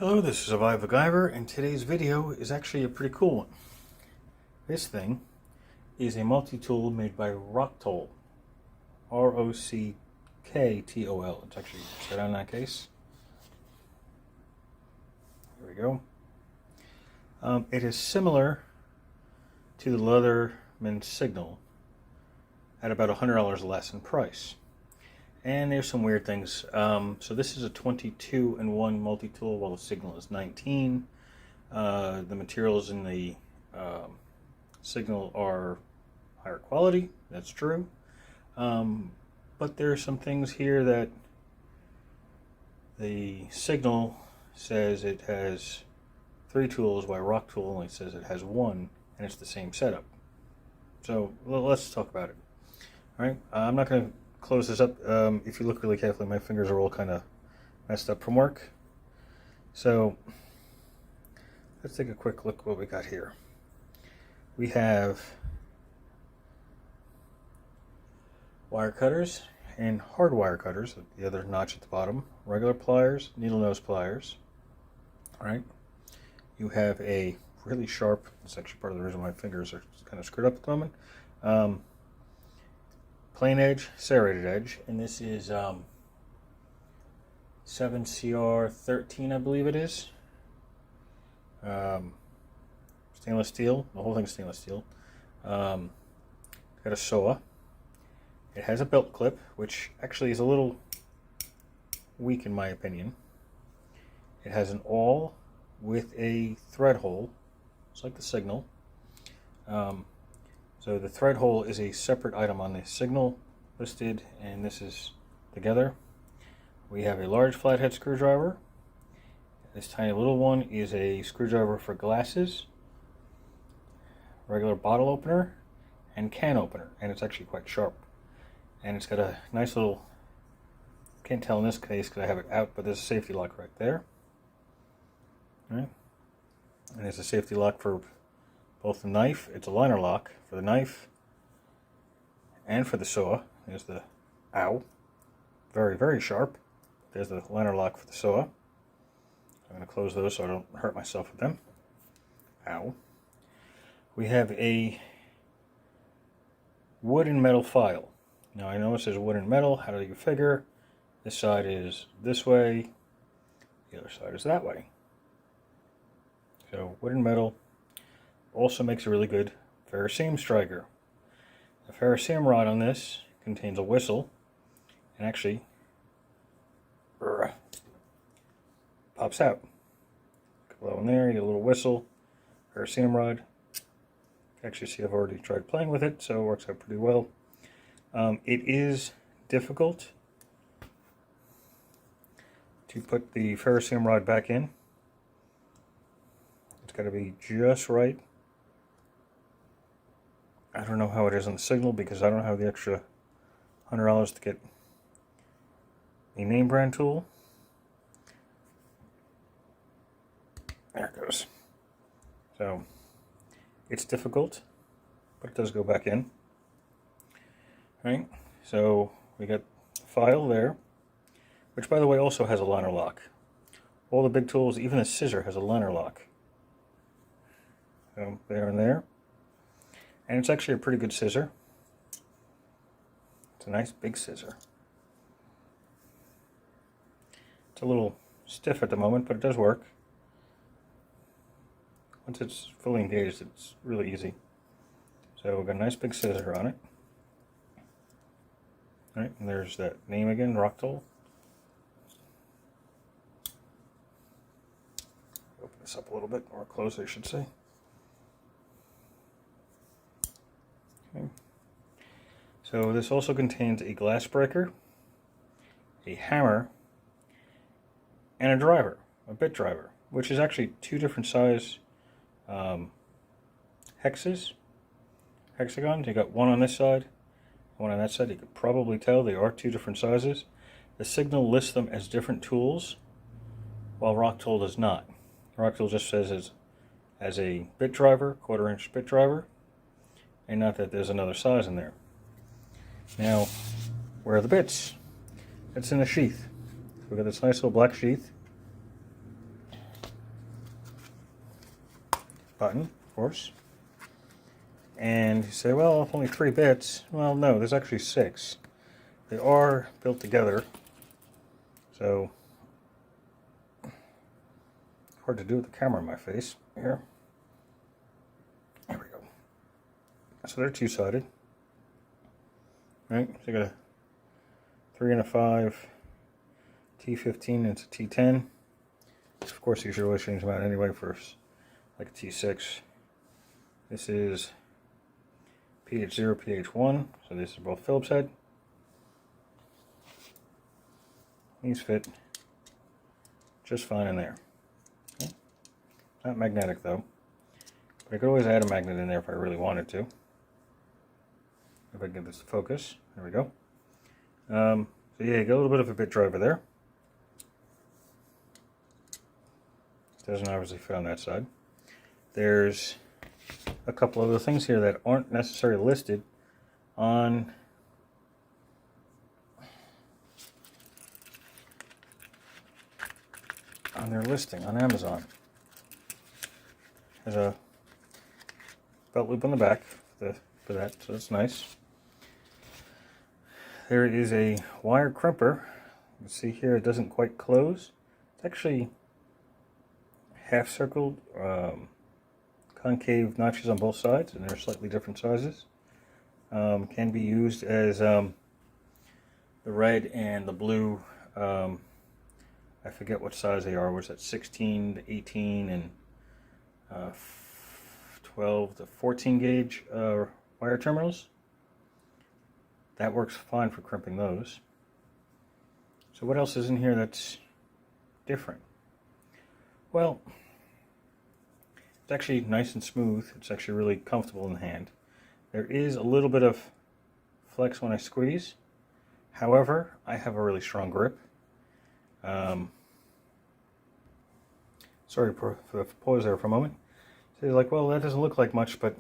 Hello, this is Survive a Gyver, and today's video is actually a pretty cool one. This thing is a multi-tool made by ROCKTOL. R-O-C-K-T-O-L. It's actually set on that case. Here we go. It is similar to the Leatherman Signal at about $100 less in price. And there's some weird things. So this is a 22-in-1 multi-tool, while the Signal is 19. The materials in the Signal are higher quality. That's true. But there are some things here that the Signal says it has 3 tools, while ROCKTOL only says it has 1, and it's the same setup. So let's talk about it. All right, I'm not going to close this up. If you look really carefully, my fingers are all kind of messed up from work. So let's take a quick look at what we got here. We have wire cutters and hard wire cutters, the other notch at the bottom, regular pliers, needle nose pliers. All right, you have a really sharp, it's actually part of the reason my fingers are kind of screwed up at the moment, plain edge, serrated edge, and this is 7CR13, I beve it is. Stainless steel, the whole thing's stainless steel. Got a SOA. It has a belt clip, which actually is a little weak in my opinion. It has an awl with a thread hole, just like the Signal. So the thread hole is a separate item on the Signal listed, and this is together. We have a large flathead screwdriver. This tiny little one is a screwdriver for glasses, regular bottle opener, and can opener, and it's actually quite sharp. And it's got a nice little, can't tell in this case because I have it out, but there's a safety lock right there. All right. And there's a safety lock for both the knife. It's a liner lock for the knife and for the saw. There's the ow, very, very sharp. There's the liner lock for the saw. I'm going to close those so I don't hurt myself with them. Ow. We have a wood and metal file. Now I know it says wood and metal. How do you figure? This side is this way, the other side is that way. So wood and metal. Also makes a really good ferrocerium striker. The ferrocerium rod on this contains a whistle, and actually pops out. Go in there, you get a little whistle, ferrocerium rod. Actually, see, I've already tried playing with it, so it works out pretty well. It is difficult to put the ferrocerium rod back in. It's got to be just right. I don't know how it is on the Signal because I don't have the extra $100 to get a name brand tool. There it goes. So it's difficult, but it does go back in. Right? So we got the file there, which by the way also has a liner lock. All the big tools, even the scissor, has a liner lock. So there and there. And it's actually a pretty good scissor. It's a nice big scissor. It's a little stiff at the moment, but it does work. Once it's fully engaged, it's really easy. So we've got a nice big scissor on it. All right, and there's that name again, ROCKTOL. Open this up a little bit, or close, I should say. Okay. So this also contains a glass breaker, a hammer, and a driver, a bit driver, which is actually 2 different size hexagons. You got one on this side, one on that side. You could probably tell they are 2 different sizes. The Signal lists them as different tools, while ROCKTOL does not. ROCKTOL just says as a bit driver, 1/4 inch bit driver, and not that there's another size in there. Now, where are the bits? It's in the sheath. So we've got this nice little black sheath. button, of course. And you say, well, only 3 bits. Well, no, there's actually 6. They are built together, so hard to do with the camera in my face here. There we go. So they're two-sided. Right, so you got a 3 and a 5, T15 and it's a T10. Of course, you should always change them out anyway for like a T6. This is PH0, PH1, so these are both Phillips head. These fit just fine in there. Okay. It's not magnetic though, but I could always add a magnet in there if I really wanted to. If I can get this to focus, there we go. So yeah, you got a little bit of a bit driver there. Doesn't obviously fit on that side. There's a couple other things here that aren't necessarily listed on their listing on Amazon. There's a belt loop on the back for that, so that's nice. There is a wire crimper. You can see here it doesn't quite close. It's actually half circled, concave notches on both sides, and they're slightly different sizes. Can be used as the red and the blue, I forget what size they are. Was that 16 to 18 and 12 to 14 gauge wire terminals? That works fine for crimping those. So what else is in here that's different? Well, it's actually nice and smooth. It's actually really comfortable in the hand. There is a little bit of flex when I squeeze. However, I have a really strong grip. Sorry for the pause there for a moment. So you're like, well, that doesn't look like much, but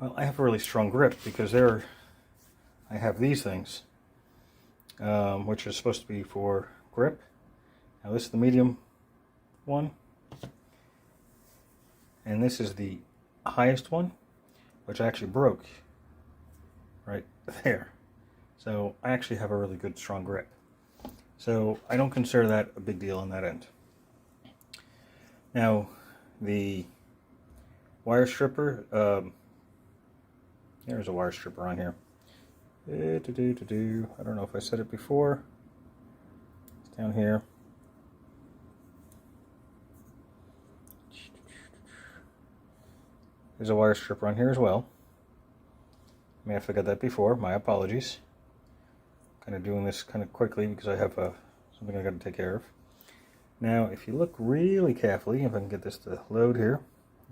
well, I have a really strong grip because I have these things, which is supposed to be for grip. Now this is the medium one, and this is the highest one, which actually broke right there. So I actually have a really good strong grip. So I don't consider that a big deal on that end. Now the wire stripper, there's a wire stripper on here. I don't know if I said it before. It's down here. There's a wire stripper on here as well. I may have forgot that before. My apologies. Kind of doing this kind of quickly because I have something I got to take care of. Now, if you look really carefully, if I can get this to load here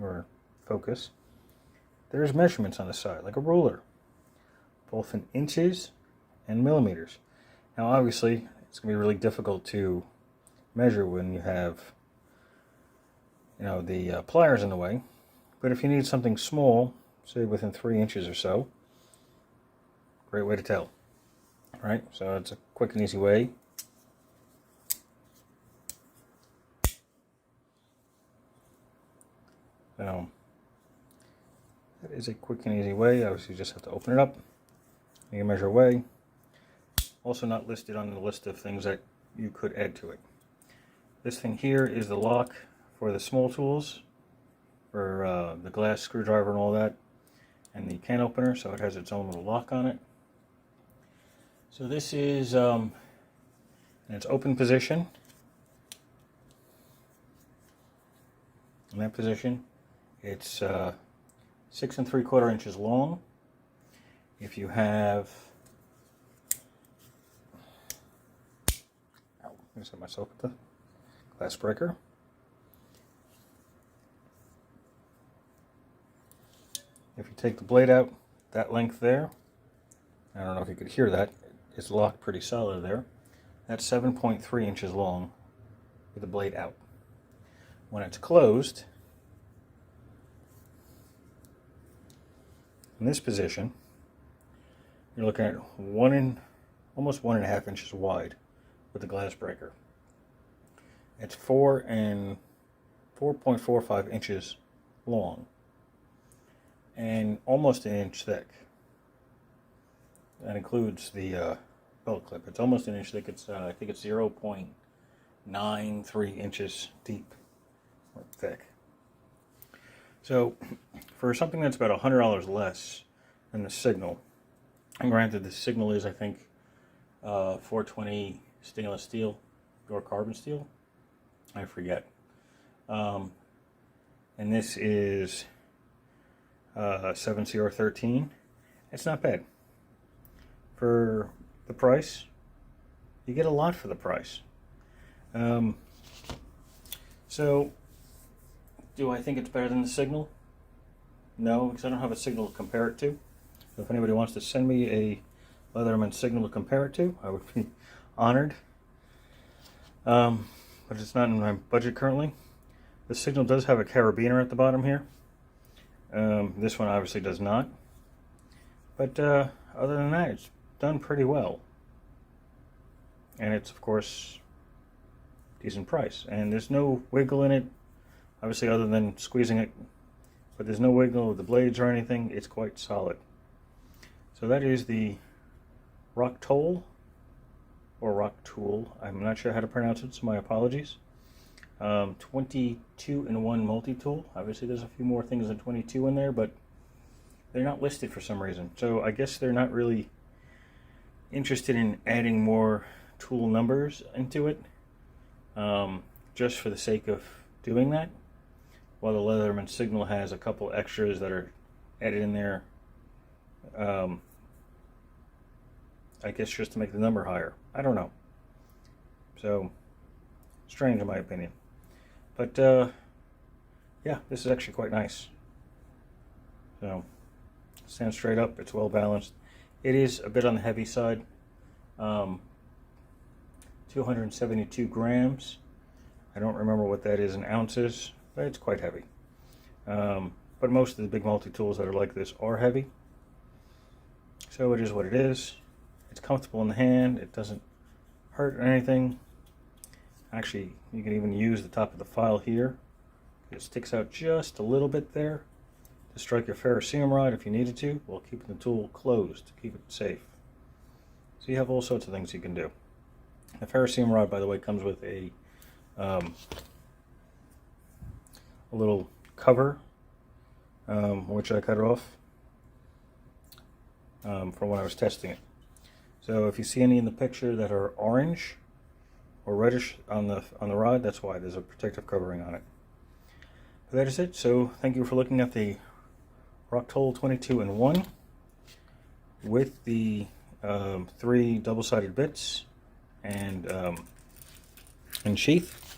or focus, there's measurements on the side, like a ruler, both in inches and millimeters. Now, obviously, it's going to be really difficult to measure when you have, the pliers in the way. But if you need something small, say within 3 inches or so, great way to tell. All right, so it's a quick and easy way. So that is a quick and easy way. Obviously, you just have to open it up. You can measure away. Also not listed on the list of things that you could add to it. This thing here is the lock for the small tools, for the glass screwdriver and all that, and the can opener, so it has its own little lock on it. So this is in its open position. In that position, it's 6 3/4 inches long. If you have, I'm going to set myself with the glass breaker. If you take the blade out, that length there, I don't know if you could hear that, it's locked pretty solid there. That's 7.3 inches long with the blade out. When it's closed, in this position, you're looking at almost 1.5 inches wide with the glass breaker. It's 4 4.45 inches long and almost an inch thick. That includes the belt clip. It's almost an inch thick. It's I think it's 0.93 inches deep or thick. So for something that's about $100 less than the Signal, and granted the Signal is, I think, 420 stainless steel or carbon steel, I forget. And this is 7013. It's not bad. For the price, you get a lot for the price. So, do I think it's better than the Signal? No, because I don't have a Signal to compare it to. So if anybody wants to send me a Leatherman Signal to compare it to, I would be honored. But it's not in my budget currently. The Signal does have a carabiner at the bottom here. This one obviously does not. But other than that, it's done pretty well. And it's, of course, decent price. And there's no wiggle in it, obviously, other than squeezing it. But there's no wiggle with the blades or anything. It's quite solid. So that is the ROCKTOL, or ROCKTOL. I'm not sure how to pronounce it, so my apologies. 22-in-1 multi-tool. Obviously, there's a few more things than 22 in there, but they're not listed for some reason. So I guess they're not really interested in adding more tool numbers into it, just for the sake of doing that. While the Leatherman Signal has a couple extras that are added in there, I guess just to make the number higher. I don't know. So, strange in my opinion. But, yeah, this is actually quite nice. So, stands straight up. It's well balanced. It is a bit on the heavy side. 272 grams. I don't remember what that is in ounces, but it's quite heavy. But most of the big multi-tools that are like this are heavy. So it is what it is. It's comfortable in the hand. It doesn't hurt or anything. Actually, you can even use the top of the file here. It sticks out just a little bit there to strike your ferrocerium rod if you needed to, while keeping the tool closed to keep it safe. So you have all sorts of things you can do. The ferrocerium rod, by the way, comes with a little cover, which I cut off from when I was testing it. So if you see any in the picture that are orange or reddish on the rod, that's why there's a protective covering on it. But that is it. So thank you for looking at the ROCKTOL 22-in-1 with the 3 double-sided bits and sheath.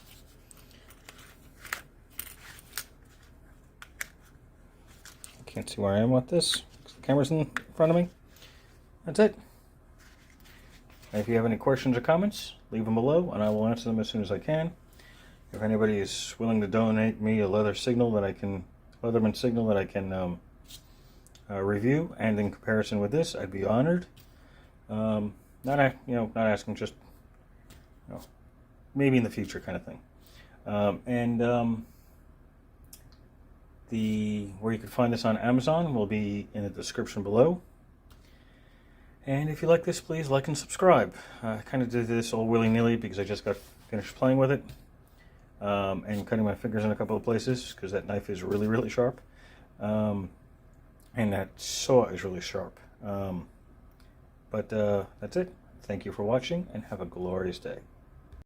I can't see where I am with this. The camera's in front of me. That's it. And if you have any questions or comments, leave them below and I will answer them as soon as I can. If anybody is willing to donate me a Leatherman Signal that I can review, and in comparison with this, I'd be honored. Not asking, just maybe in the future kind of thing. Where you can find this on Amazon will be in the description below. And if you like this, please like and subscribe. I kind of did this all willy-nilly because I just got finished playing with it. And cutting my fingers in a couple of places because that knife is really, really sharp. And that saw is really sharp. But that's it. Thank you for watching and have a glorious day.